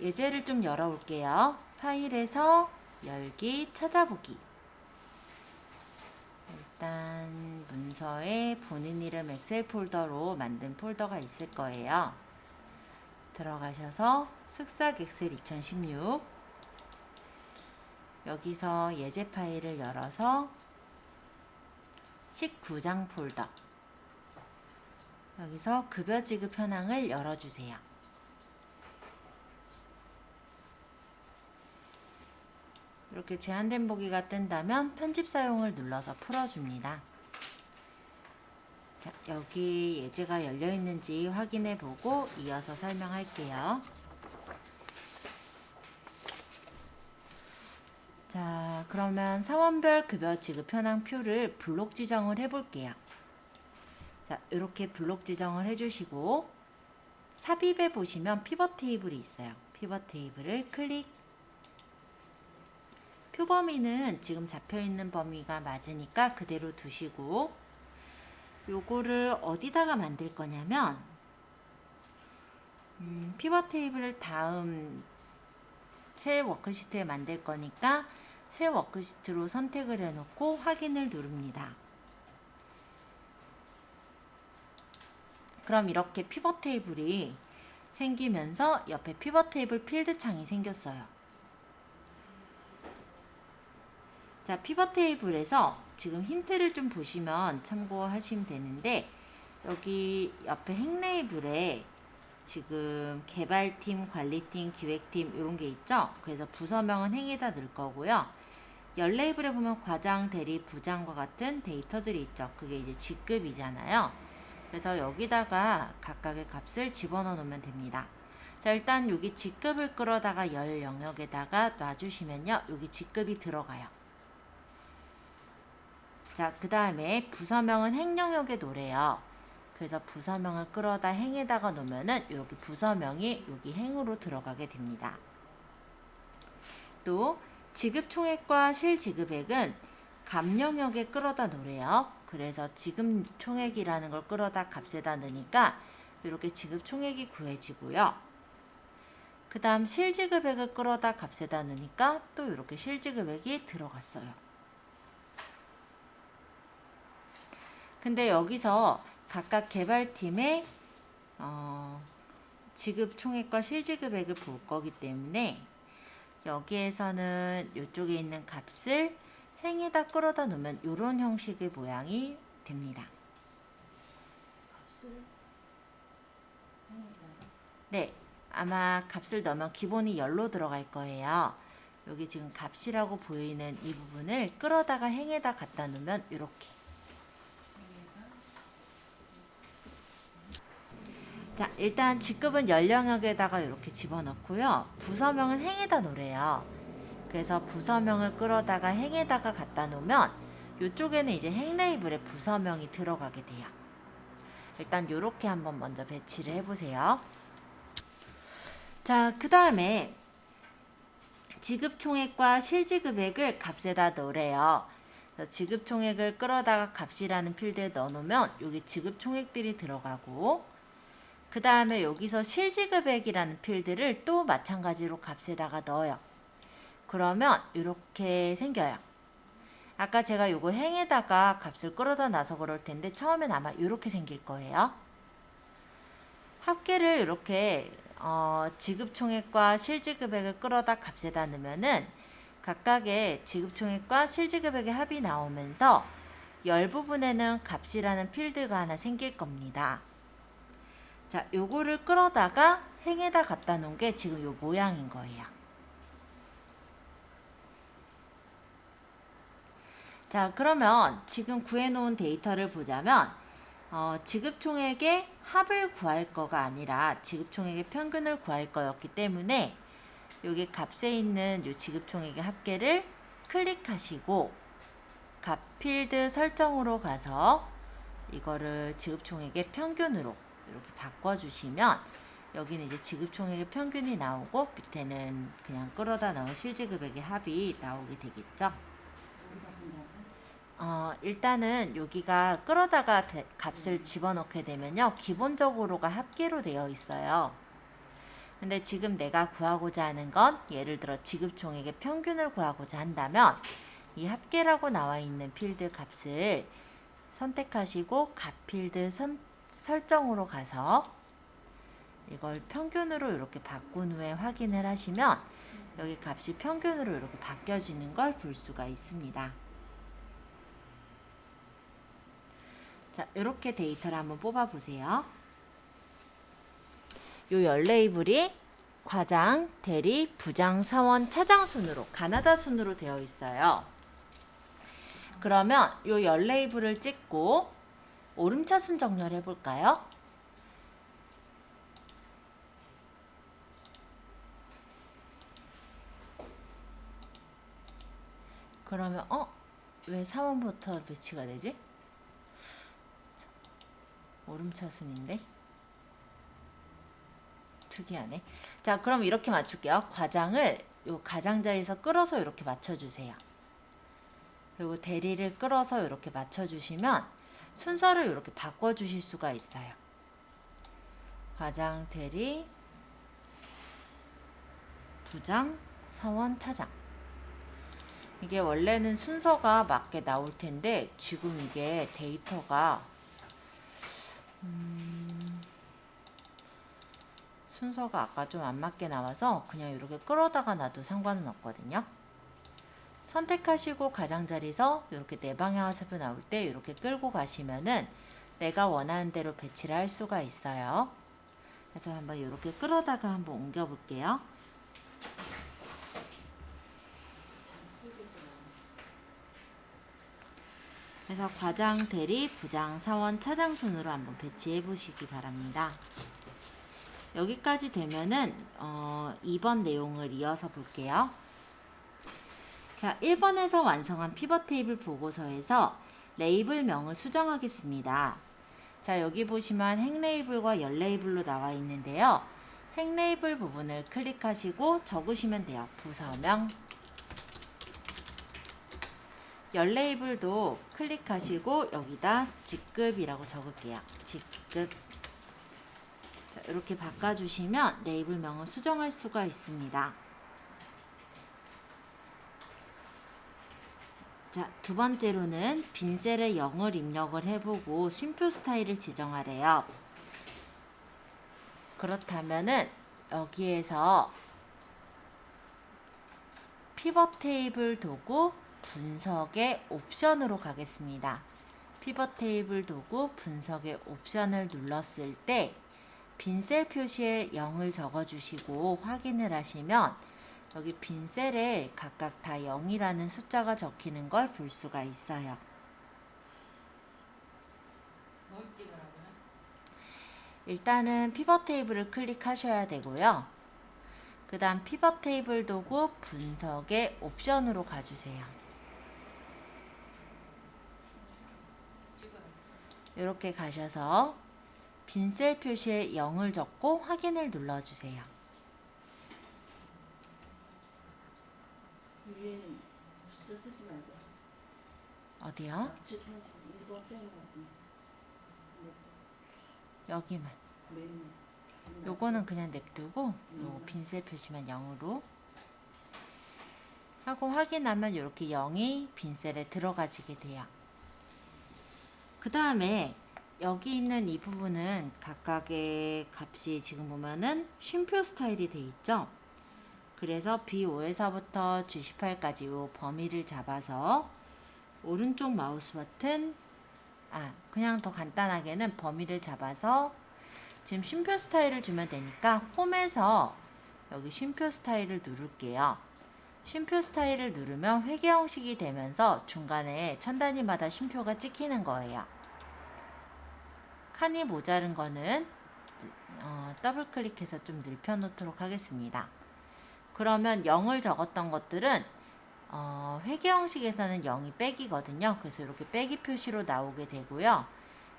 예제를 좀 열어볼게요. 파일에서 열기, 찾아보기. 일단 문서에 본인 이름 엑셀 폴더로 만든 폴더가 있을 거예요. 들어가셔서 쓱싹 엑셀 2016 여기서 예제 파일을 열어서 19장 폴더 여기서 급여 지급 현황을 열어주세요. 이렇게 제한된 보기가 뜬다면 편집 사용을 눌러서 풀어줍니다. 자, 여기 예제가 열려 있는지 확인해 보고 이어서 설명할게요. 자, 그러면 사원별 급여 지급 현황표를 블록 지정을 해볼게요. 자, 이렇게 블록 지정을 해주시고 삽입에 보시면 피벗 테이블이 있어요. 피벗 테이블을 클릭. 표 범위는 지금 잡혀있는 범위가 맞으니까 그대로 두시고 요거를 어디다가 만들 거냐면 피벗 테이블을 다음 새 워크시트에 만들 거니까 새 워크시트로 선택을 해놓고 확인을 누릅니다. 그럼 이렇게 피벗 테이블이 생기면서 옆에 피벗 테이블 필드 창이 생겼어요. 자, 피벗 테이블에서 지금 힌트를 좀 보시면 참고하시면 되는데 여기 옆에 행 레이블에 지금 개발팀, 관리팀, 기획팀 이런 게 있죠. 그래서 부서명은 행에다 넣을 거고요. 열 레이블에 보면 과장, 대리, 부장과 같은 데이터들이 있죠. 그게 이제 직급이잖아요. 그래서 여기다가 각각의 값을 집어넣어 놓으면 됩니다. 자, 일단 여기 직급을 끌어다가 열 영역에다가 놔주시면요. 여기 직급이 들어가요. 자, 그 다음에 부서명은 행 영역에 놓으래요. 그래서 부서명을 끌어다 행에다가 놓으면은 이렇게 부서명이 여기 행으로 들어가게 됩니다. 또 지급 총액과 실지급액은 값 영역에 끌어다 놓으래요. 그래서 지급 총액이라는 걸 끌어다 값에다 넣으니까 이렇게 지급 총액이 구해지고요. 그 다음 실지급액을 끌어다 값에다 넣으니까 또 이렇게 실지급액이 들어갔어요. 근데 여기서 각각 개발팀의 지급 총액과 실지급액을 볼 거기 때문에 여기에서는 이쪽에 있는 값을 행에다 끌어다 놓으면 이런 형식의 모양이 됩니다. 네, 아마 값을 넣으면 기본이 열로 들어갈 거예요. 여기 지금 값이라고 보이는 이 부분을 끌어다가 행에다 갖다 놓으면 이렇게. 자, 일단 직급은 열 영역에다가 이렇게 집어넣고요. 부서명은 행에다 놓으래요. 그래서 부서명을 끌어다가 행에다가 갖다 놓으면 이쪽에는 이제 행 레이블에 부서명이 들어가게 돼요. 일단 이렇게 한번 먼저 배치를 해보세요. 자, 그 다음에 지급 총액과 실지급액을 값에다 넣으래요. 지급 총액을 끌어다가 값이라는 필드에 넣어놓으면 여기 지급 총액들이 들어가고 그 다음에 여기서 실지급액이라는 필드를 또 마찬가지로 값에다가 넣어요. 그러면 이렇게 생겨요. 아까 제가 요거 행에다가 값을 끌어다 놔서 그럴 텐데 처음엔 아마 이렇게 생길 거예요. 합계를 이렇게 지급총액과 실지급액을 끌어다 값에다 넣으면은 각각의 지급총액과 실지급액의 합이 나오면서 열 부분에는 값이라는 필드가 하나 생길 겁니다. 자, 요거를 끌어다가 행에다 갖다 놓은 게 지금 요 모양인 거예요. 자, 그러면 지금 구해놓은 데이터를 보자면 지급총액의 합을 구할 거가 아니라 지급총액의 평균을 구할 거였기 때문에 여기 값에 있는 요 지급총액의 합계를 클릭하시고 값 필드 설정으로 가서 이거를 지급총액의 평균으로 이렇게 바꿔주시면 여기는 이제 지급총액의 평균이 나오고 밑에는 그냥 끌어다 넣은 실지급액의 합이 나오게 되겠죠. 일단은 여기가 끌어다가 값을 집어넣게 되면요. 기본적으로가 합계로 되어 있어요. 근데 지금 내가 구하고자 하는 건 예를 들어 지급 총액의 평균을 구하고자 한다면 이 합계라고 나와 있는 필드 값을 선택하시고 값 필드 설정으로 가서 이걸 평균으로 이렇게 바꾼 후에 확인을 하시면 여기 값이 평균으로 이렇게 바뀌어지는 걸 볼 수가 있습니다. 자, 이렇게 데이터를 한번 뽑아 보세요. 요 열 레이블이 과장, 대리, 부장, 사원, 차장 순으로 가나다 순으로 되어 있어요. 그러면 요 열 레이블을 찍고 오름차순 정렬해 볼까요? 그러면 왜 사원부터 배치가 되지? 오름차순인데? 특이하네. 자, 그럼 이렇게 맞출게요. 과장을 요 가장자리에서 끌어서 이렇게 맞춰주세요. 그리고 대리를 끌어서 이렇게 맞춰주시면 순서를 이렇게 바꿔주실 수가 있어요. 과장, 대리, 부장, 사원, 차장. 이게 원래는 순서가 맞게 나올 텐데 지금 이게 데이터가 순서가 아까 좀 안 맞게 나와서 그냥 이렇게 끌어다가 놔도 상관은 없거든요. 선택하시고 가장자리에서 이렇게 네 방향 화살표 나올 때 이렇게 끌고 가시면은 내가 원하는 대로 배치를 할 수가 있어요. 그래서 한번 이렇게 끌어다가 한번 옮겨 볼게요. 그래서 과장, 대리, 부장, 사원, 차장 순으로 한번 배치해 보시기 바랍니다. 여기까지 되면은 2번 내용을 이어서 볼게요. 자, 1번에서 완성한 피벗 테이블 보고서에서 레이블명을 수정하겠습니다. 자, 여기 보시면 행 레이블과 열 레이블로 나와 있는데요. 행 레이블 부분을 클릭하시고 적으시면 돼요. 부서명. 열 레이블도 클릭하시고 여기다 직급이라고 적을게요. 직급. 자, 이렇게 바꿔주시면 레이블명을 수정할 수가 있습니다. 자, 두 번째로는 빈셀에 0을 입력을 해보고 쉼표 스타일을 지정하래요. 그렇다면은 여기에서 피벗 테이블 도구 분석의 옵션으로 가겠습니다. 피벗 테이블 도구 분석의 옵션을 눌렀을 때 빈셀 표시에 0을 적어주시고 확인을 하시면 여기 빈셀에 각각 다 0이라는 숫자가 적히는 걸 볼 수가 있어요. 뭘 찍으라고요? 일단은 피벗 테이블을 클릭하셔야 되고요. 그 다음 피벗 테이블 도구 분석의 옵션으로 가주세요. 이렇게 가셔서 빈셀 표시에 0을 적고 확인을 눌러주세요. 위에는 숫자 쓰지 말고 어디요? 압축해가지고 1번 세는 거 같은데 여기만. 메뉴 요거는 그냥 냅두고 요거 빈셀 표시만 0으로 하고 확인하면 이렇게 0이 빈셀에 들어가지게 돼요. 그 다음에 여기 있는 이 부분은 각각의 값이 지금 보면은 쉼표 스타일이 돼 있죠. 그래서 B5에서부터 G18까지 요 범위를 잡아서 오른쪽 마우스 버튼 그냥 더 간단하게는 범위를 잡아서 지금 쉼표 스타일을 주면 되니까 홈에서 여기 쉼표 스타일을 누를게요. 쉼표 스타일을 누르면 회계 형식이 되면서 중간에 천 단위마다 쉼표가 찍히는 거예요. 칸이 모자른 거는 더블 클릭해서 좀 넓혀 놓도록 하겠습니다. 그러면 0을 적었던 것들은 회계 형식에서는 0이 빼기거든요. 그래서 이렇게 빼기 표시로 나오게 되고요.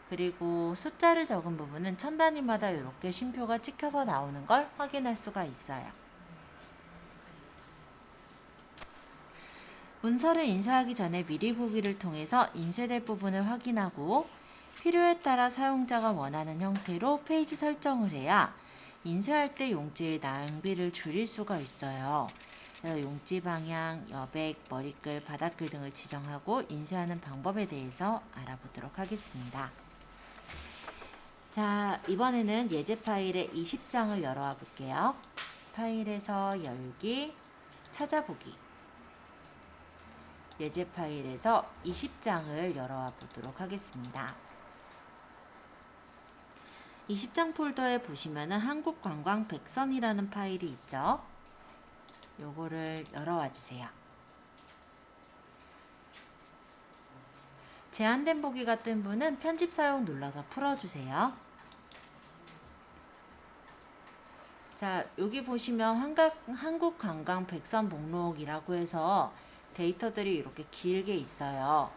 그리고 숫자를 적은 부분은 천 단위마다 이렇게 쉼표가 찍혀서 나오는 걸 확인할 수가 있어요. 문서를 인쇄하기 전에 미리 보기를 통해서 인쇄될 부분을 확인하고 필요에 따라 사용자가 원하는 형태로 페이지 설정을 해야 인쇄할 때 용지의 낭비를 줄일 수가 있어요. 그래서 용지 방향, 여백, 머리글, 바닥글 등을 지정하고 인쇄하는 방법에 대해서 알아보도록 하겠습니다. 자, 이번에는 예제 파일의 20장을 열어와 볼게요. 파일에서 열기, 찾아보기. 예제 파일에서 20장을 열어와 보도록 하겠습니다. 20장 폴더에 보시면은 한국관광백선이라는 파일이 있죠. 요거를 열어와 주세요. 제한된 보기가 뜬 분은 편집 사용 눌러서 풀어주세요. 자, 여기 보시면 한국관광백선 목록이라고 해서 데이터들이 이렇게 길게 있어요.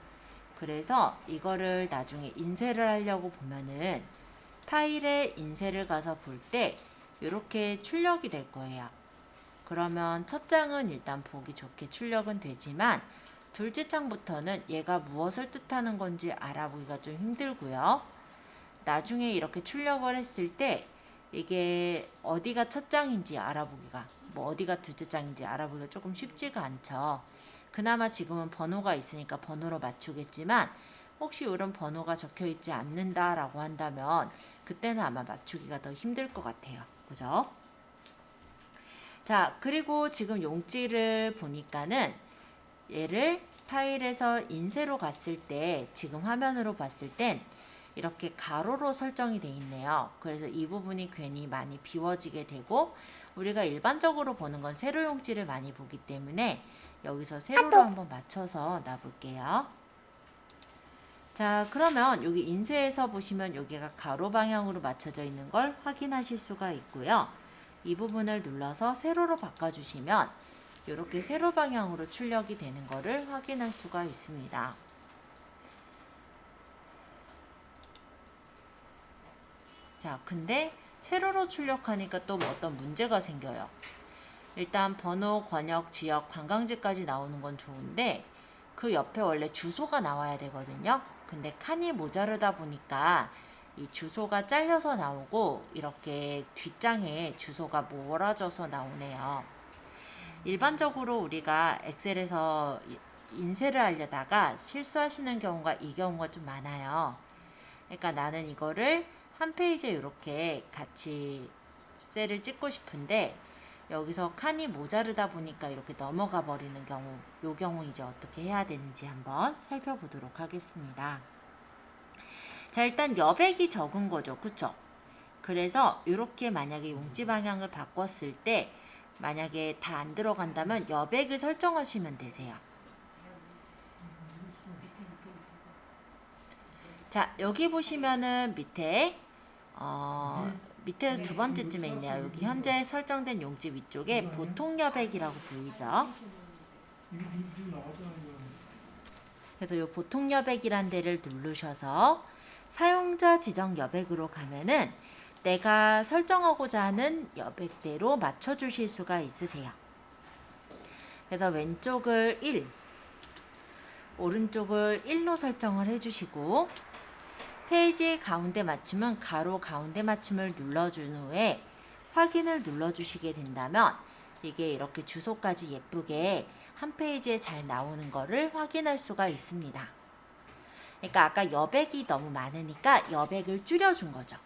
그래서 이거를 나중에 인쇄를 하려고 보면은 파일에 인쇄를 가서 볼 때 이렇게 출력이 될 거예요. 그러면 첫 장은 일단 보기 좋게 출력은 되지만 둘째 장부터는 얘가 무엇을 뜻하는 건지 알아보기가 좀 힘들고요. 나중에 이렇게 출력을 했을 때 이게 어디가 첫 장인지 알아보기가, 뭐 어디가 둘째 장인지 알아보기가 조금 쉽지가 않죠. 그나마 지금은 번호가 있으니까 번호로 맞추겠지만 혹시 이런 번호가 적혀 있지 않는다라고 한다면 그때는 아마 맞추기가 더 힘들 것 같아요. 그죠? 자, 그리고 지금 용지를 보니까는 얘를 파일에서 인쇄로 갔을 때 지금 화면으로 봤을 땐 이렇게 가로로 설정이 돼 있네요. 그래서 이 부분이 괜히 많이 비워지게 되고 우리가 일반적으로 보는 건 세로 용지를 많이 보기 때문에 여기서 세로로 한번 맞춰서 놔볼게요. 자, 그러면 여기 인쇄에서 보시면 여기가 가로 방향으로 맞춰져 있는 걸 확인하실 수가 있고요. 이 부분을 눌러서 세로로 바꿔주시면 이렇게 세로 방향으로 출력이 되는 거를 확인할 수가 있습니다. 자, 근데 세로로 출력하니까 또 어떤 문제가 생겨요. 일단 번호, 권역, 지역, 관광지까지 나오는 건 좋은데 그 옆에 원래 주소가 나와야 되거든요. 근데 칸이 모자르다 보니까 이 주소가 잘려서 나오고 이렇게 뒷장에 주소가 몰아져서 나오네요. 일반적으로 우리가 엑셀에서 인쇄를 하려다가 실수하시는 경우가 이 경우가 좀 많아요. 그러니까 나는 이거를 한 페이지에 이렇게 같이 셀을 찍고 싶은데 여기서 칸이 모자르다 보니까 이렇게 넘어가 버리는 경우, 요 경우 이제 어떻게 해야 되는지 한번 살펴보도록 하겠습니다. 자, 일단 여백이 적은 거죠. 그쵸? 그래서 이렇게 만약에 용지 방향을 바꿨을 때 만약에 다 안 들어간다면 여백을 설정하시면 되세요. 자, 여기 보시면은 밑에 밑에 두 번째쯤에 있네요. 여기 현재 설정된 용지 위쪽에 보통 여백이라고 보이죠? 그래서 이 보통 여백이란 데를 누르셔서 사용자 지정 여백으로 가면은 내가 설정하고자 하는 여백대로 맞춰주실 수가 있으세요. 그래서 왼쪽을 1, 오른쪽을 1로 설정을 해주시고 페이지 가운데 맞춤은 가로 가운데 맞춤을 눌러준 후에 확인을 눌러주시게 된다면 이게 이렇게 주소까지 예쁘게 한 페이지에 잘 나오는 거를 확인할 수가 있습니다. 그러니까 아까 여백이 너무 많으니까 여백을 줄여준 거죠.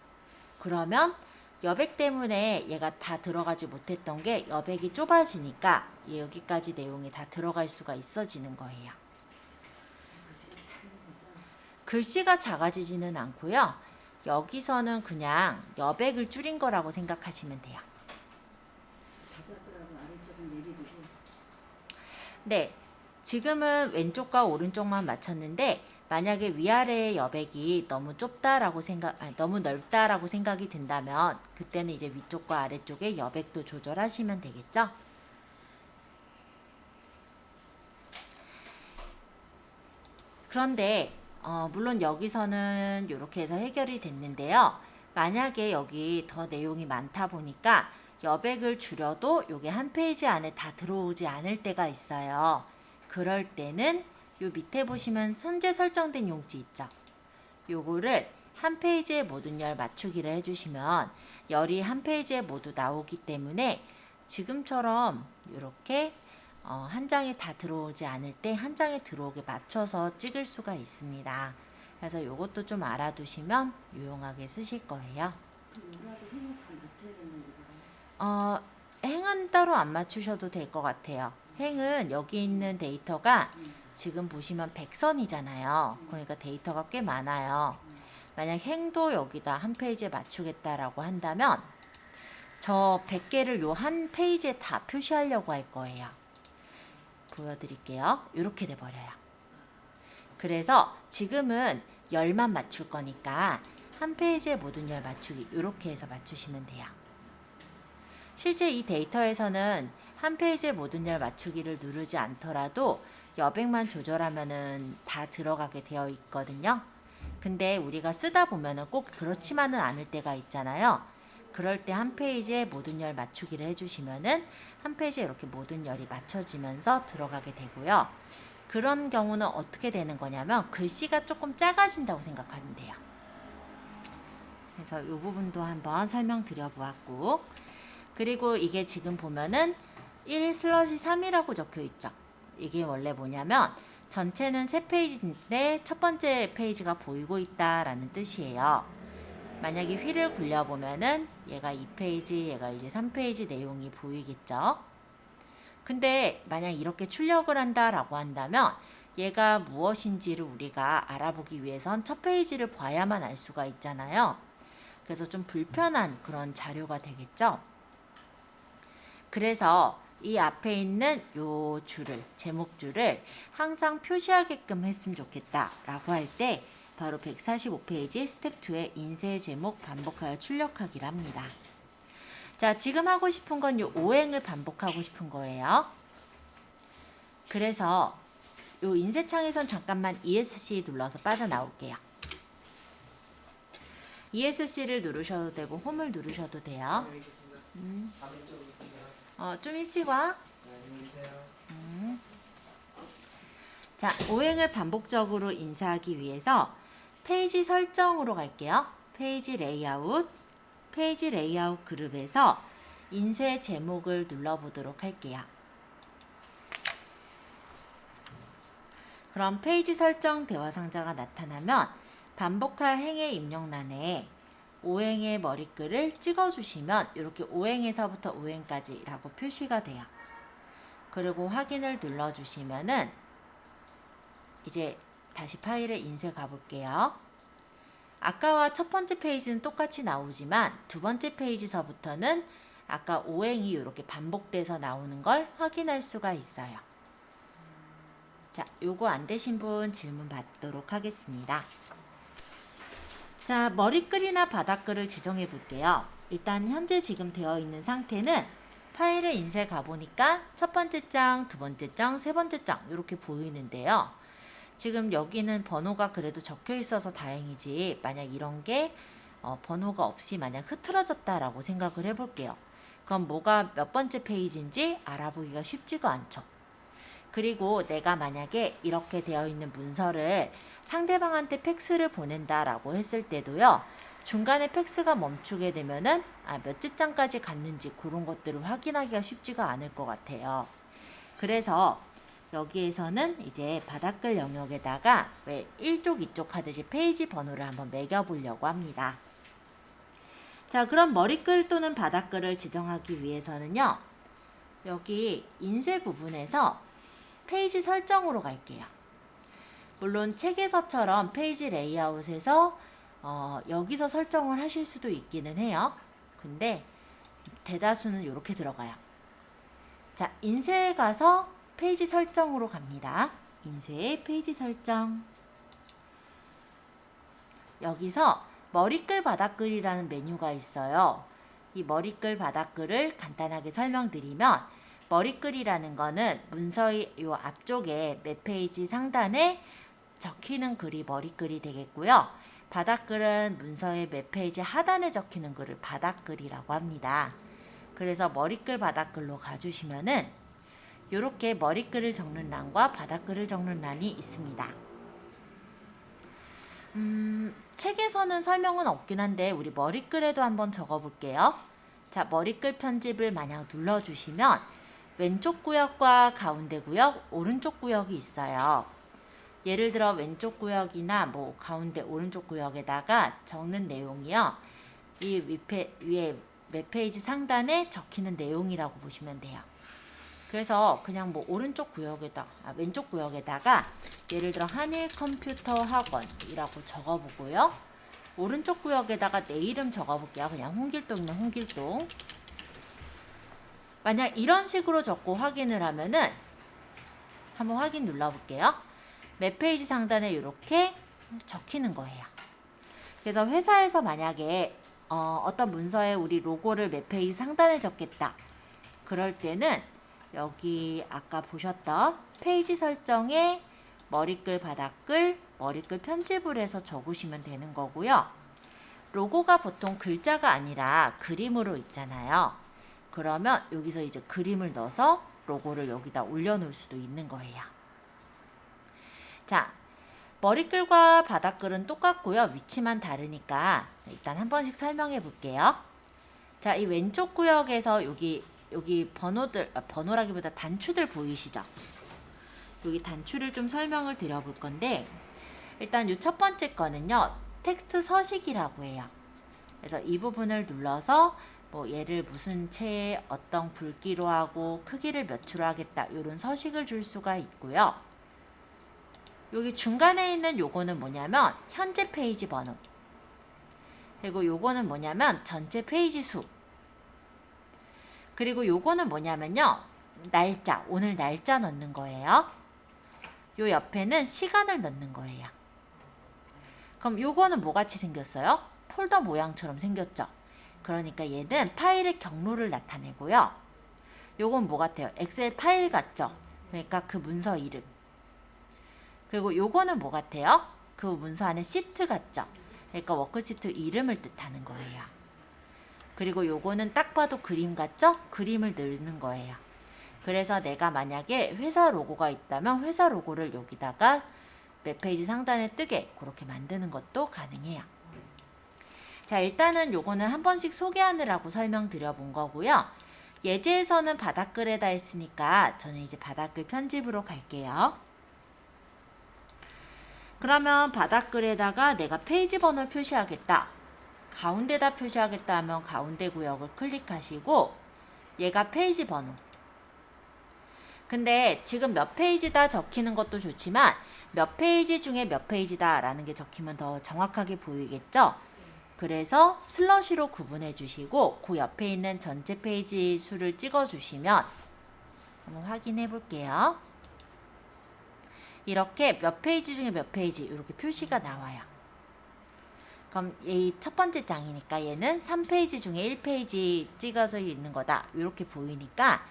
그러면 여백 때문에 얘가 다 들어가지 못했던 게 여백이 좁아지니까 여기까지 내용이 다 들어갈 수가 있어지는 거예요. 글씨가 작아지지는 않고요. 여기서는 그냥 여백을 줄인 거라고 생각하시면 돼요. 네, 지금은 왼쪽과 오른쪽만 맞췄는데 만약에 위아래의 여백이 너무 좁다라고 너무 넓다라고 생각이 든다면 그때는 이제 위쪽과 아래쪽의 여백도 조절하시면 되겠죠. 그런데 물론 여기서는 이렇게 해서 해결이 됐는데요. 만약에 여기 더 내용이 많다 보니까 여백을 줄여도 이게 한 페이지 안에 다 들어오지 않을 때가 있어요. 그럴 때는 요 밑에 보시면 현재 설정된 용지 있죠. 요거를 한 페이지에 모든 열 맞추기를 해주시면 열이 한 페이지에 모두 나오기 때문에 지금처럼 이렇게 한 장에 다 들어오지 않을 때 한 장에 들어오게 맞춰서 찍을 수가 있습니다. 그래서 이것도 좀 알아두시면 유용하게 쓰실 거예요. 뭐라도 행복한 맞춰야겠는데. 행은 따로 안 맞추셔도 될 것 같아요. 행은 여기 있는 데이터가 음. 지금 보시면 100선이잖아요. 그러니까 데이터가 꽤 많아요. 만약 행도 여기다 한 페이지에 맞추겠다라고 한다면 저 100개를 요 한 페이지에 다 표시하려고 할 거예요. 보여드릴게요. 이렇게 돼버려요. 그래서 지금은 열만 맞출 거니까 한 페이지에 모든 열 맞추기 이렇게 해서 맞추시면 돼요. 실제 이 데이터에서는 한 페이지에 모든 열 맞추기를 누르지 않더라도 여백만 조절하면은 다 들어가게 되어 있거든요. 근데 우리가 쓰다 보면은 꼭 그렇지만은 않을 때가 있잖아요. 그럴 때 한 페이지에 모든 열 맞추기를 해주시면은 한 페이지에 이렇게 모든 열이 맞춰지면서 들어가게 되고요. 그런 경우는 어떻게 되는 거냐면 글씨가 조금 작아진다고 생각하면 돼요. 그래서 이 부분도 한번 설명드려 보았고, 그리고 이게 지금 보면은 1/3이라고 적혀 있죠. 이게 원래 뭐냐면 전체는 3페이지인데 첫 번째 페이지가 보이고 있다라는 뜻이에요. 만약에 휠을 굴려보면은 얘가 2페이지, 얘가 이제 3페이지 내용이 보이겠죠. 근데 만약 이렇게 출력을 한다라고 한다면 얘가 무엇인지를 우리가 알아보기 위해선 첫 페이지를 봐야만 알 수가 있잖아요. 그래서 좀 불편한 그런 자료가 되겠죠. 그래서 이 앞에 있는 요 줄을, 제목줄을 항상 표시하게끔 했으면 좋겠다 라고 할 때 바로 145페이지 스텝 2의 인쇄 제목 반복하여 출력하기를 합니다. 자, 지금 하고 싶은 건 요 오행을 반복하고 싶은 거예요. 그래서 요 인쇄창에선 잠깐만 ESC 눌러서 빠져나올게요. ESC를 누르셔도 되고 홈을 누르셔도 돼요. 좀 일찍 와. 자, 오행을 반복적으로 인쇄하기 위해서 페이지 설정으로 갈게요. 페이지 레이아웃 그룹에서 인쇄 제목을 눌러보도록 할게요. 그럼 페이지 설정 대화 상자가 나타나면 반복할 행의 입력란에 오행의 머리글을 찍어주시면 이렇게 오행에서부터 오행까지라고 표시가 돼요. 그리고 확인을 눌러주시면은 이제 다시 파일에 인쇄 가볼게요. 아까와 첫 번째 페이지는 똑같이 나오지만 두 번째 페이지서부터는 아까 오행이 이렇게 반복돼서 나오는 걸 확인할 수가 있어요. 자, 요거 안 되신 분 질문 받도록 하겠습니다. 자, 머리글이나 바닥글을 지정해 볼게요. 일단 현재 지금 되어 있는 상태는 파일을 인쇄 가보니까 첫 번째 장, 두 번째 장, 세 번째 장 이렇게 보이는데요. 지금 여기는 번호가 그래도 적혀 있어서 다행이지 만약 이런 게 번호가 없이 만약 흐트러졌다라고 생각을 해볼게요. 그럼 뭐가 몇 번째 페이지인지 알아보기가 쉽지가 않죠. 그리고 내가 만약에 이렇게 되어 있는 문서를 상대방한테 팩스를 보낸다라고 했을 때도요. 중간에 팩스가 멈추게 되면은 몇째 장까지 갔는지 그런 것들을 확인하기가 쉽지가 않을 것 같아요. 그래서 여기에서는 이제 바닥글 영역에다가 왜 1쪽 2쪽 하듯이 페이지 번호를 한번 매겨보려고 합니다. 자, 그럼 머리글 또는 바닥글을 지정하기 위해서는요. 여기 인쇄 부분에서 페이지 설정으로 갈게요. 물론 책에서처럼 페이지 레이아웃에서 여기서 설정을 하실 수도 있기는 해요. 근데 대다수는 이렇게 들어가요. 자, 인쇄에 가서 페이지 설정으로 갑니다. 인쇄 페이지 설정. 여기서 머리글 바닥글이라는 메뉴가 있어요. 이 머리글 바닥글을 간단하게 설명드리면 머리글이라는 거는 문서의 요 앞쪽에 몇 페이지 상단에 적히는 글이 머리글이 되겠고요. 바닥글은 문서의 몇 페이지 하단에 적히는 글을 바닥글이라고 합니다. 그래서 머리글 바닥글로 가주시면은 이렇게 머리글을 적는 란과 바닥글을 적는 란이 있습니다. 책에서는 설명은 없긴 한데 우리 머리글에도 한번 적어볼게요. 자, 머리글 편집을 만약 눌러주시면 왼쪽 구역과 가운데 구역, 오른쪽 구역이 있어요. 예를 들어 왼쪽 구역이나 뭐 가운데 오른쪽 구역에다가 적는 내용이요. 이 위에 몇 페이지 상단에 적히는 내용이라고 보시면 돼요. 그래서 그냥 뭐 왼쪽 구역에다가 예를 들어 한일 컴퓨터 학원이라고 적어보고요. 오른쪽 구역에다가 내 이름 적어볼게요. 그냥 홍길동이면 홍길동. 만약 이런 식으로 적고 확인을 하면은 한번 확인 눌러볼게요. 몇 페이지 상단에 이렇게 적히는 거예요. 그래서 회사에서 만약에 어떤 문서에 우리 로고를 몇 페이지 상단에 적겠다. 그럴 때는 여기 아까 보셨던 페이지 설정에 머리글, 바닥글, 머리글 편집을 해서 적으시면 되는 거고요. 로고가 보통 글자가 아니라 그림으로 있잖아요. 그러면 여기서 이제 그림을 넣어서 로고를 여기다 올려놓을 수도 있는 거예요. 자, 머리글과 바닥글은 똑같고요. 위치만 다르니까 일단 한 번씩 설명해 볼게요. 자, 이 왼쪽 구역에서 여기 번호라기보다 단추들 보이시죠? 여기 단추를 좀 설명을 드려볼 건데 일단 이 첫 번째 거는요. 텍스트 서식이라고 해요. 그래서 이 부분을 눌러서 뭐 얘를 무슨 체에 어떤 굵기로 하고 크기를 몇으로 하겠다 이런 서식을 줄 수가 있고요. 여기 중간에 있는 요거는 뭐냐면 현재 페이지 번호, 그리고 요거는 뭐냐면 전체 페이지 수, 그리고 요거는 뭐냐면요 날짜, 오늘 날짜 넣는 거예요. 요 옆에는 시간을 넣는 거예요. 그럼 요거는 뭐같이 생겼어요? 폴더 모양처럼 생겼죠. 그러니까 얘는 파일의 경로를 나타내고요. 요건 뭐 같아요? 엑셀 파일 같죠? 그러니까 그 문서 이름. 그리고 요거는 뭐 같아요? 그 문서 안에 시트 같죠? 그러니까 워크시트 이름을 뜻하는 거예요. 그리고 요거는 딱 봐도 그림 같죠? 그림을 넣는 거예요. 그래서 내가 만약에 회사 로고가 있다면 회사 로고를 여기다가 몇 페이지 상단에 뜨게 그렇게 만드는 것도 가능해요. 자, 일단은 요거는 한 번씩 소개하느라고 설명드려 본 거고요. 예제에서는 바닥글에다 했으니까 저는 이제 바닥글 편집으로 갈게요. 그러면 바닥글에다가 내가 페이지 번호 표시하겠다. 가운데다 표시하겠다 하면 가운데 구역을 클릭하시고 얘가 페이지 번호. 근데 지금 몇 페이지다 적히는 것도 좋지만 몇 페이지 중에 몇 페이지다 라는 게 적히면 더 정확하게 보이겠죠? 그래서 슬러시로 구분해 주시고 그 옆에 있는 전체 페이지 수를 찍어 주시면 한번 확인해 볼게요. 이렇게 몇 페이지 중에 몇 페이지 이렇게 표시가 나와요. 그럼 이 첫 번째 장이니까 얘는 3페이지 중에 1페이지 찍어져 있는 거다. 이렇게 보이니까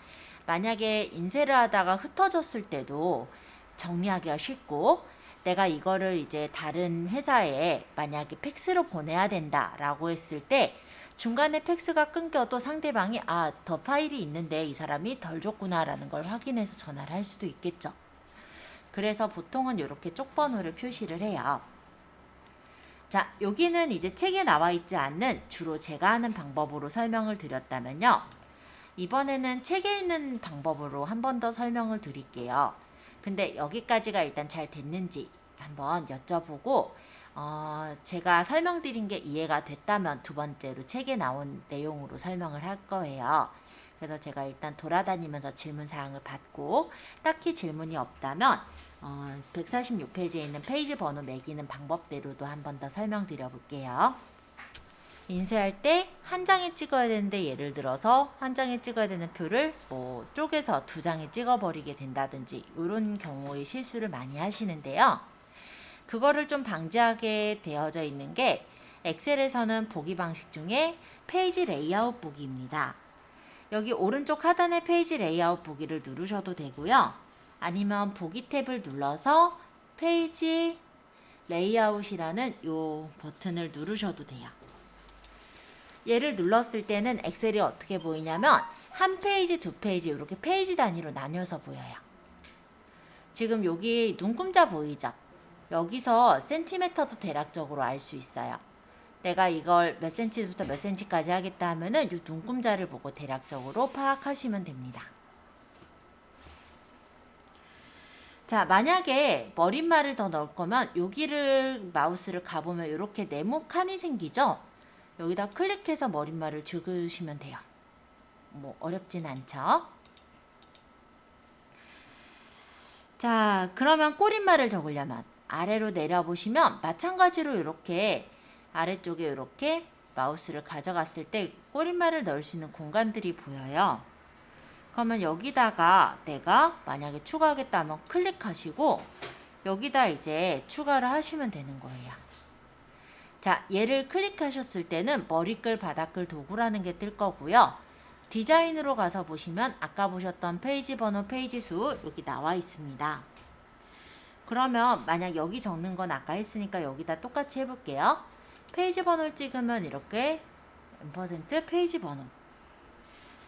만약에 인쇄를 하다가 흩어졌을 때도 정리하기가 쉽고 내가 이거를 이제 다른 회사에 만약에 팩스로 보내야 된다라고 했을 때 중간에 팩스가 끊겨도 상대방이 더 파일이 있는데 이 사람이 덜 줬구나 라는 걸 확인해서 전화를 할 수도 있겠죠. 그래서 보통은 이렇게 쪽번호를 표시를 해요. 자, 여기는 이제 책에 나와 있지 않는 주로 제가 하는 방법으로 설명을 드렸다면요. 이번에는 책에 있는 방법으로 한 번 더 설명을 드릴게요. 근데 여기까지가 일단 잘 됐는지 한번 여쭤보고 제가 설명드린 게 이해가 됐다면 두 번째로 책에 나온 내용으로 설명을 할 거예요. 그래서 제가 일단 돌아다니면서 질문사항을 받고 딱히 질문이 없다면 146페이지에 있는 페이지 번호 매기는 방법대로도 한 번 더 설명드려 볼게요. 인쇄할 때 한 장에 찍어야 되는데 예를 들어서 한 장에 찍어야 되는 표를 뭐 쪼개서 두 장에 찍어버리게 된다든지 이런 경우의 실수를 많이 하시는데요. 그거를 좀 방지하게 되어져 있는 게 엑셀에서는 보기 방식 중에 페이지 레이아웃 보기입니다. 여기 오른쪽 하단의 페이지 레이아웃 보기를 누르셔도 되고요. 아니면 보기 탭을 눌러서 페이지 레이아웃이라는 이 버튼을 누르셔도 돼요. 얘를 눌렀을 때는 엑셀이 어떻게 보이냐면 한 페이지, 두 페이지 이렇게 페이지 단위로 나뉘어서 보여요. 지금 여기 눈금자 보이죠? 여기서 센티미터도 대략적으로 알 수 있어요. 내가 이걸 몇 센치부터 몇 센치까지 하겠다 하면은 이 눈금자를 보고 대략적으로 파악하시면 됩니다. 자, 만약에 머릿말을 더 넣을 거면 여기를 마우스를 가보면 이렇게 네모 칸이 생기죠? 여기다 클릭해서 머릿말을 적으시면 돼요. 뭐 어렵진 않죠? 자, 그러면 꼬릿말을 적으려면 아래로 내려보시면 마찬가지로 이렇게 아래쪽에 이렇게 마우스를 가져갔을 때 꼬릿말을 넣을 수 있는 공간들이 보여요. 그러면 여기다가 내가 만약에 추가하겠다 하면 클릭하시고 여기다 이제 추가를 하시면 되는 거예요. 자, 얘를 클릭하셨을 때는 머리글, 바닥글, 도구라는 게 뜰 거고요. 디자인으로 가서 보시면 아까 보셨던 페이지 번호, 페이지 수 여기 나와 있습니다. 그러면 만약 여기 적는 건 아까 했으니까 여기다 똑같이 해볼게요. 페이지 번호를 찍으면 이렇게 %, 페이지 번호,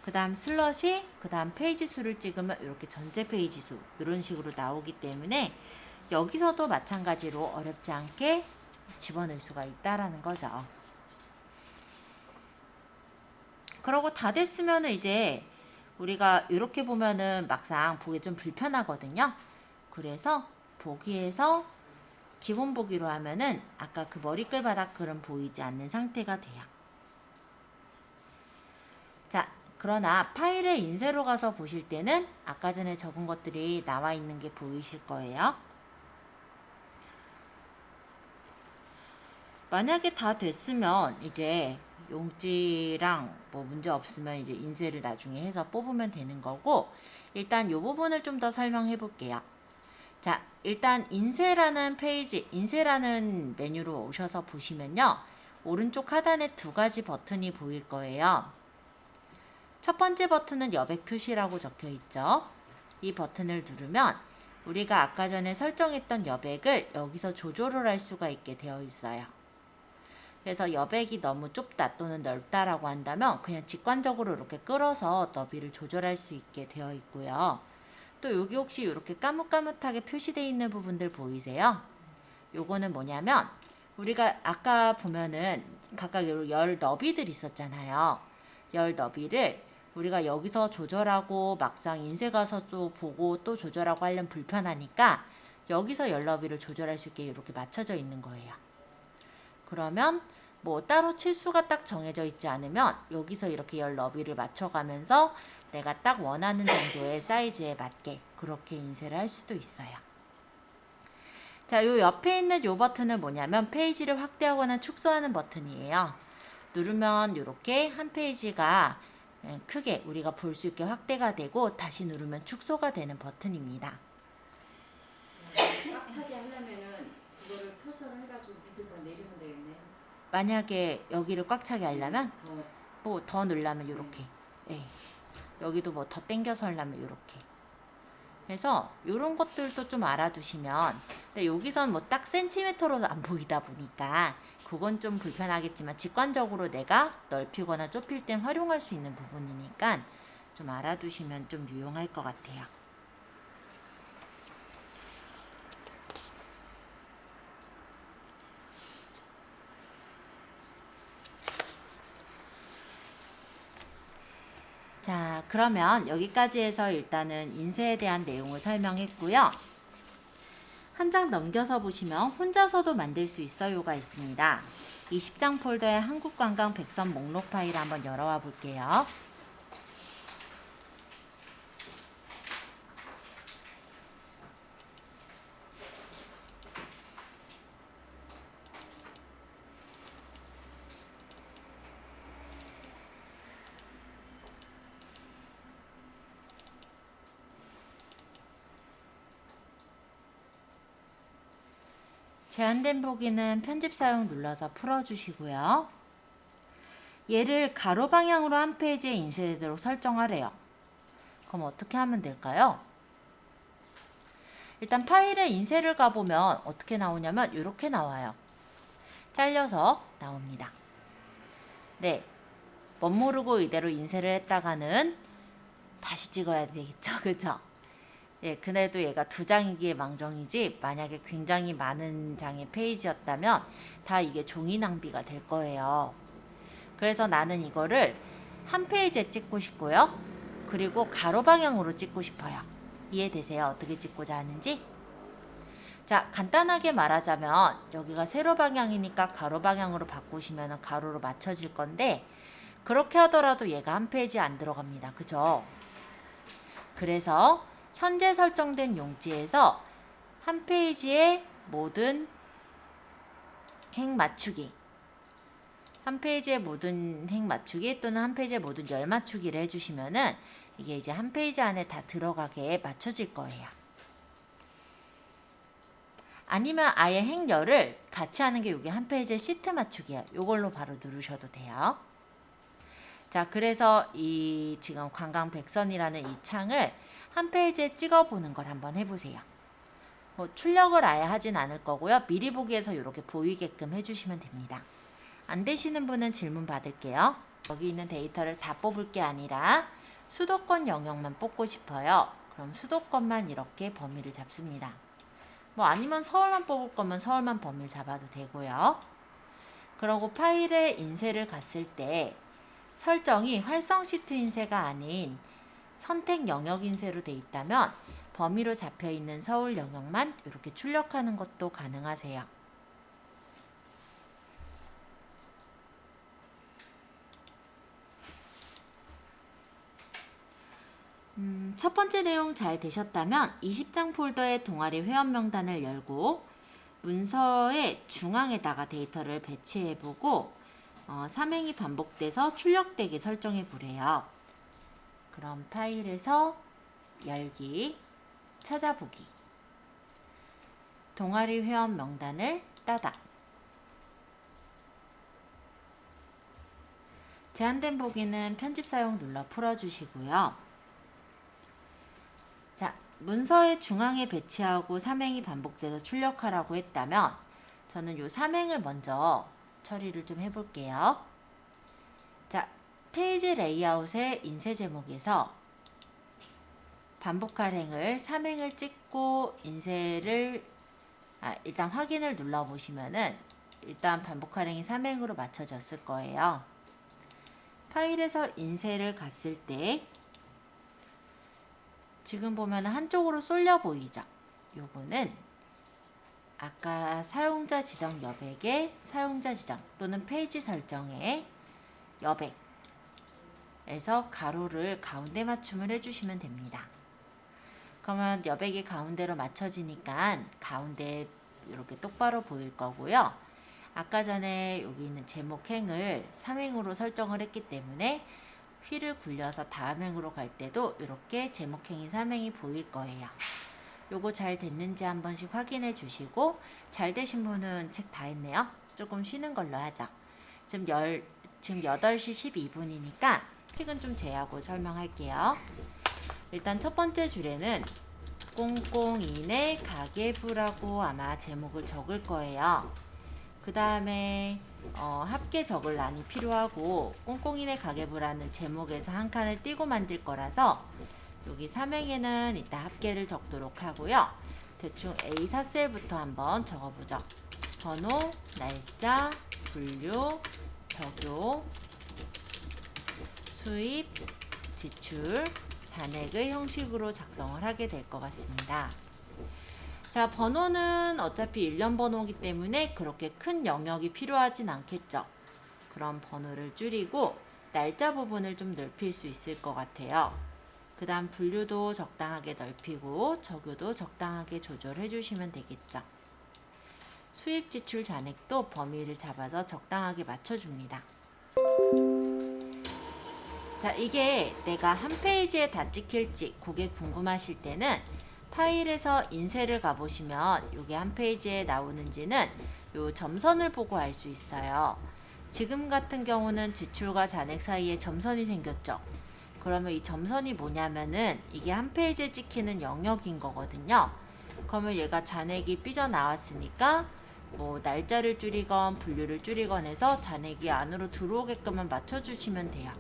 그 다음 슬러시, 그 다음 페이지 수를 찍으면 이렇게 전체 페이지 수 이런 식으로 나오기 때문에 여기서도 마찬가지로 어렵지 않게 집어넣을 수가 있다라는 거죠. 그러고 다 됐으면 이제 우리가 이렇게 보면은 막상 보기 좀 불편하거든요. 그래서 보기에서 기본 보기로 하면은 아까 그 머리글 바닥글은 보이지 않는 상태가 돼요. 자, 그러나 파일의 인쇄로 가서 보실 때는 아까 전에 적은 것들이 나와 있는 게 보이실 거예요. 만약에 다 됐으면 이제 용지랑 뭐 문제 없으면 이제 인쇄를 나중에 해서 뽑으면 되는 거고, 일단 이 부분을 좀 더 설명해 볼게요. 자, 일단 인쇄라는 페이지, 인쇄라는 메뉴로 오셔서 보시면요. 오른쪽 하단에 두 가지 버튼이 보일 거예요. 첫 번째 버튼은 여백 표시라고 적혀 있죠. 이 버튼을 누르면 우리가 아까 전에 설정했던 여백을 여기서 조절을 할 수가 있게 되어 있어요. 그래서 여백이 너무 좁다 또는 넓다라고 한다면 그냥 직관적으로 이렇게 끌어서 너비를 조절할 수 있게 되어 있고요. 또 여기 혹시 이렇게 까뭇까뭇하게 표시되어 있는 부분들 보이세요? 요거는 뭐냐면 우리가 아까 보면은 각각 열 너비들 있었잖아요. 열 너비를 우리가 여기서 조절하고 막상 인쇄 가서 또 보고 또 조절하고 하려면 불편하니까 여기서 열 너비를 조절할 수 있게 이렇게 맞춰져 있는 거예요. 그러면 뭐 따로 치수가 딱 정해져 있지 않으면 여기서 이렇게 열 너비를 맞춰가면서 내가 딱 원하는 정도의 사이즈에 맞게 그렇게 인쇄를 할 수도 있어요. 자, 요 옆에 있는 요 버튼은 뭐냐면 페이지를 확대하거나 축소하는 버튼이에요. 누르면 이렇게 한 페이지가 크게 우리가 볼 수 있게 확대가 되고 다시 누르면 축소가 되는 버튼입니다. 꽉 차게 하려면은 그거를 커서를 해가지고 밑에다 내리면 되겠네요. 만약에 여기를 꽉 차게 하려면 더 뭐 더 누르면 이렇게, 네. 여기도 뭐 더 당겨서 하려면 이렇게. 그래서 이런 것들도 좀 알아두시면, 근데 여기선 뭐 딱 센티미터로 안 보이다 보니까 그건 좀 불편하겠지만 직관적으로 내가 넓히거나 좁힐 땐 활용할 수 있는 부분이니까 좀 알아두시면 좀 유용할 것 같아요. 자, 그러면 여기까지 해서 일단은 인쇄에 대한 내용을 설명했고요. 한 장 넘겨서 보시면 혼자서도 만들 수 있어요가 있습니다. 이 10장 폴더의 한국관광 백선 목록 파일 한번 열어와 볼게요. 제한된 보기는 편집 사용 눌러서 풀어주시고요. 얘를 가로 방향으로 한 페이지에 인쇄되도록 설정하래요. 그럼 어떻게 하면 될까요? 일단 파일에 인쇄를 가보면 어떻게 나오냐면 이렇게 나와요. 잘려서 나옵니다. 네, 멋모르고 이대로 인쇄를 했다가는 다시 찍어야 되겠죠. 그죠? 예, 그래도 얘가 2장이기에 망정이지 만약에 굉장히 많은 장의 페이지였다면 다 이게 종이 낭비가 될 거예요. 그래서 나는 이거를 한 페이지에 찍고 싶고요. 그리고 가로 방향으로 찍고 싶어요. 이해되세요? 어떻게 찍고자 하는지? 자, 간단하게 말하자면 여기가 세로 방향이니까 가로 방향으로 바꾸시면 가로로 맞춰질 건데 그렇게 하더라도 얘가 한 페이지에 안 들어갑니다. 그죠? 그래서 현재 설정된 용지에서 한 페이지의 모든 행 맞추기, 한 페이지의 모든 행 맞추기 또는 한 페이지의 모든 열 맞추기를 해주시면은 이게 이제 한 페이지 안에 다 들어가게 맞춰질 거예요. 아니면 아예 행열을 같이 하는 게 이게 한 페이지의 시트 맞추기예요. 이걸로 바로 누르셔도 돼요. 자, 그래서 이 지금 관광백선이라는 이 창을 한 페이지에 찍어보는 걸 한번 해보세요. 뭐 출력을 아예 하진 않을 거고요. 미리 보기에서 이렇게 보이게끔 해주시면 됩니다. 안 되시는 분은 질문 받을게요. 여기 있는 데이터를 다 뽑을 게 아니라 수도권 영역만 뽑고 싶어요. 그럼 수도권만 이렇게 범위를 잡습니다. 뭐 아니면 서울만 뽑을 거면 서울만 범위를 잡아도 되고요. 그리고 파일에 인쇄를 갔을 때 설정이 활성 시트 인쇄가 아닌 선택 영역 인쇄로 돼 있다면 범위로 잡혀 있는 서울 영역만 이렇게 출력하는 것도 가능하세요. 첫 번째 내용 잘 되셨다면 20장 폴더의 동아리 회원 명단을 열고 문서의 중앙에다가 데이터를 배치해보고 삼행이 반복돼서 출력되게 설정해 보래요. 그럼 파일에서 열기, 찾아보기, 동아리 회원 명단을 따다. 제한된 보기는 편집 사용 눌러 풀어주시고요. 자, 문서의 중앙에 배치하고 삼행이 반복돼서 출력하라고 했다면 저는 이 삼행을 먼저 처리를 좀 해볼게요. 자, 페이지 레이아웃의 인쇄 제목에서 반복할 행을 3행을 찍고 인쇄를 일단 확인을 눌러보시면은 일단 반복할 행이 3행으로 맞춰졌을 거예요. 파일에서 인쇄를 갔을 때 지금 보면 한쪽으로 쏠려 보이죠? 요거는 아까 사용자 지정 여백의 사용자 지정 또는 페이지 설정의 여백에서 가로를 가운데 맞춤을 해주시면 됩니다. 그러면 여백이 가운데로 맞춰지니까 가운데 이렇게 똑바로 보일 거고요. 아까 전에 여기 있는 제목행을 3행으로 설정을 했기 때문에 휠을 굴려서 다음 행으로 갈 때도 이렇게 제목행이 3행이 보일 거예요. 요거 잘 됐는지 한 번씩 확인해 주시고 잘 되신 분은 책 다 했네요. 조금 쉬는 걸로 하죠. 지금 8시 12분이니까 책은 좀 제하고 설명할게요. 일단 첫 번째 줄에는 꽁꽁이네 가계부라고 아마 제목을 적을 거예요. 그 다음에 합계 적을 란이 필요하고 꽁꽁이네 가계부라는 제목에서 한 칸을 띄고 만들 거라서 여기 3행에는 이따 합계를 적도록 하고요. 대충 A4셀부터 한번 적어보죠. 번호, 날짜, 분류, 적요, 수입, 지출, 잔액의 형식으로 작성을 하게 될 것 같습니다. 자, 번호는 어차피 1년 번호이기 때문에 그렇게 큰 영역이 필요하진 않겠죠. 그럼 번호를 줄이고 날짜 부분을 좀 넓힐 수 있을 것 같아요. 그 다음 분류도 적당하게 넓히고 적요도 적당하게 조절해 주시면 되겠죠. 수입 지출 잔액도 범위를 잡아서 적당하게 맞춰줍니다. 자, 이게 내가 한 페이지에 다 찍힐지 그게 궁금하실 때는 파일에서 인쇄를 가보시면 이게 한 페이지에 나오는지는 요 점선을 보고 알 수 있어요. 지금 같은 경우는 지출과 잔액 사이에 점선이 생겼죠. 그러면 이 점선이 뭐냐면은 이게 한 페이지에 찍히는 영역인 거거든요. 그러면 얘가 잔액이 삐져나왔으니까 뭐 날짜를 줄이건 분류를 줄이건 해서 잔액이 안으로 들어오게끔만 맞춰주시면 돼요.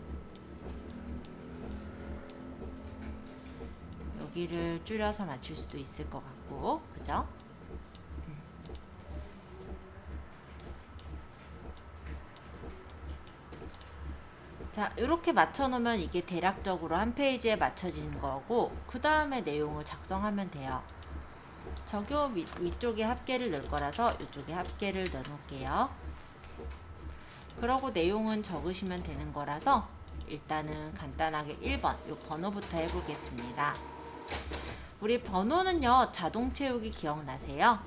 여기를 줄여서 맞출 수도 있을 것 같고, 그죠? 자, 이렇게 맞춰놓으면 이게 대략적으로 한 페이지에 맞춰지는 거고, 그 다음에 내용을 작성하면 돼요. 저교 위쪽에 합계를 넣을 거라서 이쪽에 합계를 넣어 놓을게요. 그러고 내용은 적으시면 되는 거라서 일단은 간단하게 1번 요 번호부터 해보겠습니다. 우리 번호는요, 자동 채우기 기억나세요?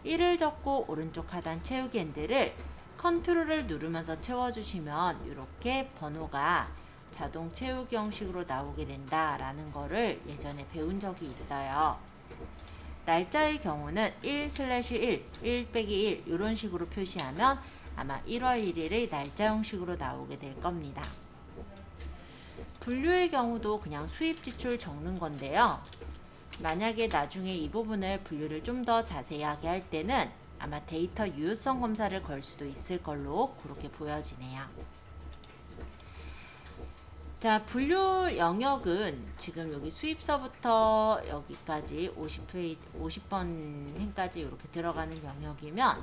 1을 적고 오른쪽 하단 채우기 핸들을 컨트롤을 누르면서 채워주시면 이렇게 번호가 자동 채우기 형식으로 나오게 된다라는 거를 예전에 배운 적이 있어요. 날짜의 경우는 1/1, 1/1 이런 식으로 표시하면 아마 1월 1일의 날짜 형식으로 나오게 될 겁니다. 분류의 경우도 그냥 수입 지출 적는 건데요. 만약에 나중에 이 부분을 분류를 좀 더 자세하게 할 때는 아마 데이터 유효성 검사를 걸 수도 있을 걸로 그렇게 보여지네요. 자, 분류 영역은 지금 여기 수입서부터 여기까지 50번 행까지 이렇게 들어가는 영역이면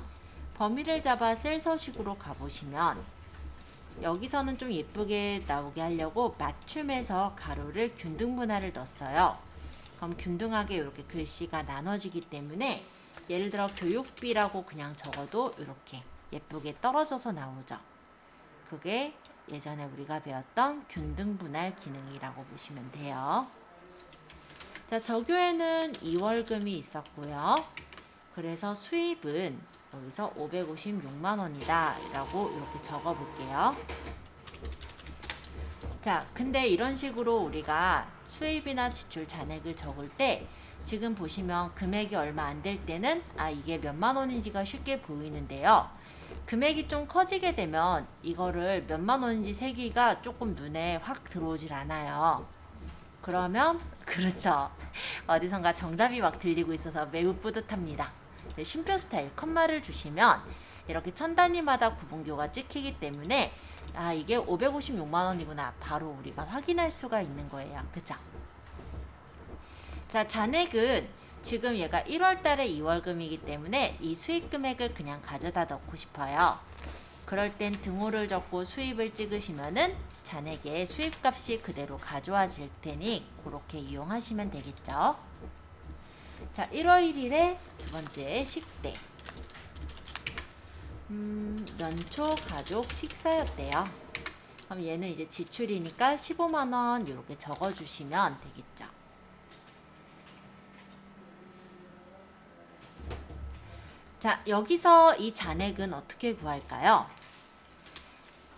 범위를 잡아 셀 서식으로 가보시면 여기서는 좀 예쁘게 나오게 하려고 맞춤에서 가로를 균등 분할을 넣었어요. 그럼 균등하게 이렇게 글씨가 나눠지기 때문에 예를 들어 교육비라고 그냥 적어도 이렇게 예쁘게 떨어져서 나오죠. 그게 예전에 우리가 배웠던 균등 분할 기능이라고 보시면 돼요. 자, 저교에는 2월금이 있었고요. 그래서 수입은 여기서 556만 원이다 라고 이렇게 적어 볼게요. 자, 근데 이런 식으로 우리가 수입이나 지출 잔액을 적을 때 지금 보시면 금액이 얼마 안 될 때는 이게 몇만 원인지가 쉽게 보이는데요. 금액이 좀 커지게 되면 이거를 몇만 원인지 세기가 조금 눈에 확 들어오질 않아요. 그러면 그렇죠. 어디선가 정답이 막 들리고 있어서 매우 뿌듯합니다. 네, 쉼표 스타일 컴마를 주시면 이렇게 천 단위마다 구분교가 찍히기 때문에 이게 556만 원이구나 바로 우리가 확인할 수가 있는 거예요. 그쵸? 자, 잔액은 지금 얘가 1월 달에 2월금이기 때문에 이 수입 금액을 그냥 가져다 넣고 싶어요. 그럴 땐 등호를 적고 수입을 찍으시면은 잔액의 수입값이 그대로 가져와질 테니 그렇게 이용하시면 되겠죠. 자, 1월 1일에 두 번째 식대. 연초 가족 식사였대요. 그럼 얘는 이제 지출이니까 15만 원 이렇게 적어주시면 되겠죠. 자, 여기서 이 잔액은 어떻게 구할까요?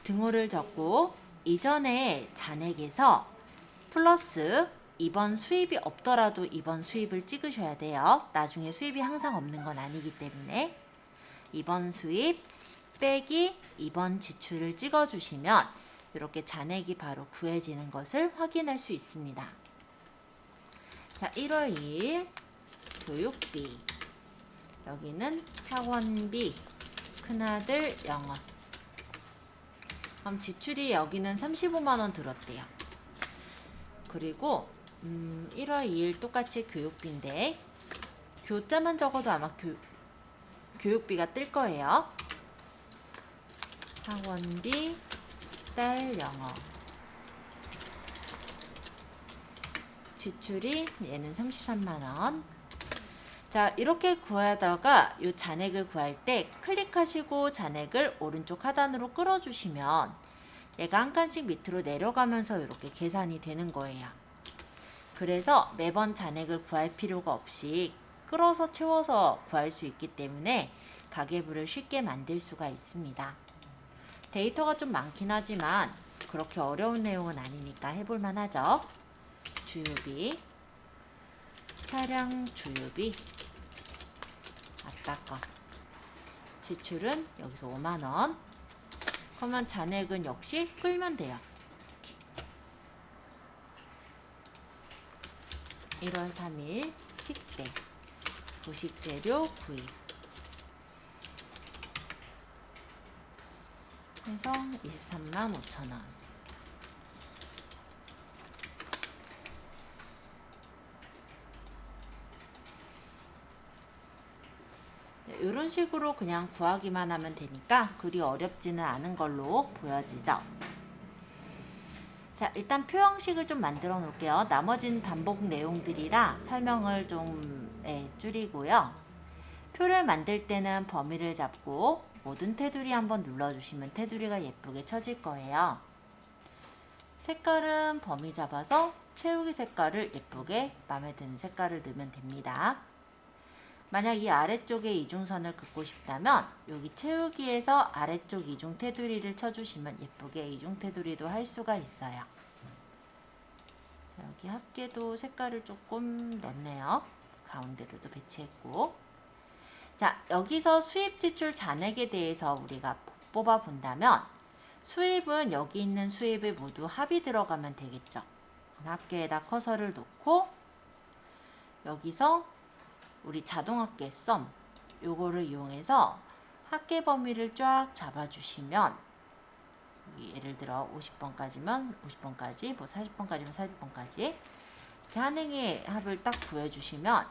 등호를 적고 이전에 잔액에서 플러스 이번 수입이 없더라도 이번 수입을 찍으셔야 돼요. 나중에 수입이 항상 없는 건 아니기 때문에 이번 수입 빼기 이번 지출을 찍어주시면 이렇게 잔액이 바로 구해지는 것을 확인할 수 있습니다. 자, 1월 2일 교육비, 여기는 학원비, 큰아들 영어. 그럼 지출이 여기는 35만 원 들었대요. 그리고 1월 2일 똑같이 교육비인데 교자만 적어도 아마 교육비가 뜰 거예요. 학원비, 딸 영어. 지출이 얘는 33만 원. 자, 이렇게 구하다가 이 잔액을 구할 때 클릭하시고 잔액을 오른쪽 하단으로 끌어주시면 얘가 한 칸씩 밑으로 내려가면서 이렇게 계산이 되는 거예요. 그래서 매번 잔액을 구할 필요가 없이 끌어서 채워서 구할 수 있기 때문에 가계부를 쉽게 만들 수가 있습니다. 데이터가 좀 많긴 하지만 그렇게 어려운 내용은 아니니까 해볼만 하죠. 주유비, 차량 주유비, 아까 거. 지출은 여기서 5만 원. 그러면 잔액은 역시 끌면 돼요. 이렇게. 1월 3일 식대, 부식재료 구입 해서 23만 5천 원. 이런 식으로 그냥 구하기만 하면 되니까 그리 어렵지는 않은 걸로 보여지죠. 자, 일단 표 형식을 좀 만들어 놓을게요. 나머진 반복 내용들이라 설명을 좀 줄이고요. 표를 만들 때는 범위를 잡고 모든 테두리 한번 눌러주시면 테두리가 예쁘게 쳐질 거예요. 색깔은 범위 잡아서 채우기 색깔을 예쁘게 마음에 드는 색깔을 넣으면 됩니다. 만약 이 아래쪽에 이중선을 긋고 싶다면 여기 채우기에서 아래쪽 이중 테두리를 쳐주시면 예쁘게 이중 테두리도 할 수가 있어요. 자, 여기 합계도 색깔을 조금 넣네요. 가운데로도 배치했고, 자, 여기서 수입 지출 잔액에 대해서 우리가 뽑아 본다면 수입은 여기 있는 수입에 모두 합이 들어가면 되겠죠. 합계에다 커서를 놓고 여기서 우리 자동합계 썸 요거를 이용해서 합계 범위를 쫙 잡아주시면 예를 들어 50번까지면 50번까지, 뭐 40번까지면 40번까지 이렇게 한행의 합을 딱 구해주시면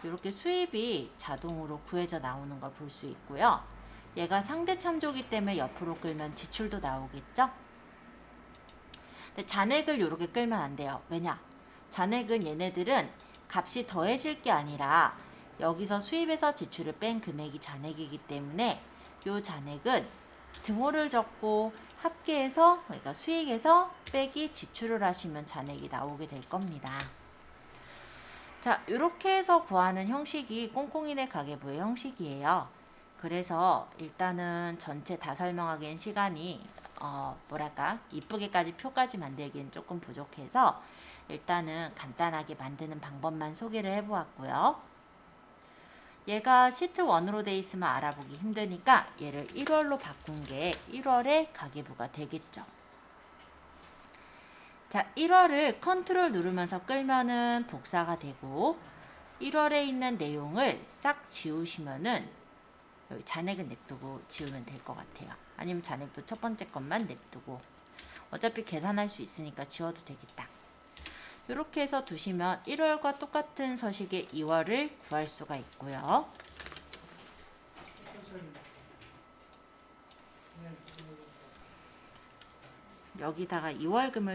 이렇게 수입이 자동으로 구해져 나오는 걸 볼 수 있고요. 얘가 상대 참조기 때문에 옆으로 끌면 지출도 나오겠죠? 근데 잔액을 이렇게 끌면 안 돼요. 왜냐? 잔액은 얘네들은 값이 더해질 게 아니라 여기서 수입에서 지출을 뺀 금액이 잔액이기 때문에 이 잔액은 등호를 적고 합계해서, 그러니까 수익에서 빼기 지출을 하시면 잔액이 나오게 될 겁니다. 자, 이렇게 해서 구하는 형식이 꽁꽁이네 가계부의 형식이에요. 그래서 일단은 전체 다 설명하기엔 시간이 이쁘게까지 표까지 만들기엔 조금 부족해서 일단은 간단하게 만드는 방법만 소개를 해보았고요. 얘가 시트 1으로 돼 있으면 알아보기 힘드니까 얘를 1월로 바꾼 게 1월의 가계부가 되겠죠. 자, 1월을 컨트롤 누르면서 끌면은 복사가 되고 1월에 있는 내용을 싹 지우시면은 여기 잔액은 냅두고 지우면 될 것 같아요. 아니면 잔액도 첫 번째 것만 냅두고 어차피 계산할 수 있으니까 지워도 되겠다. 이렇게 해서 두시면 1월과 똑같은 서식의 2월을 구할 수가 있고요. 여기다가 2월금을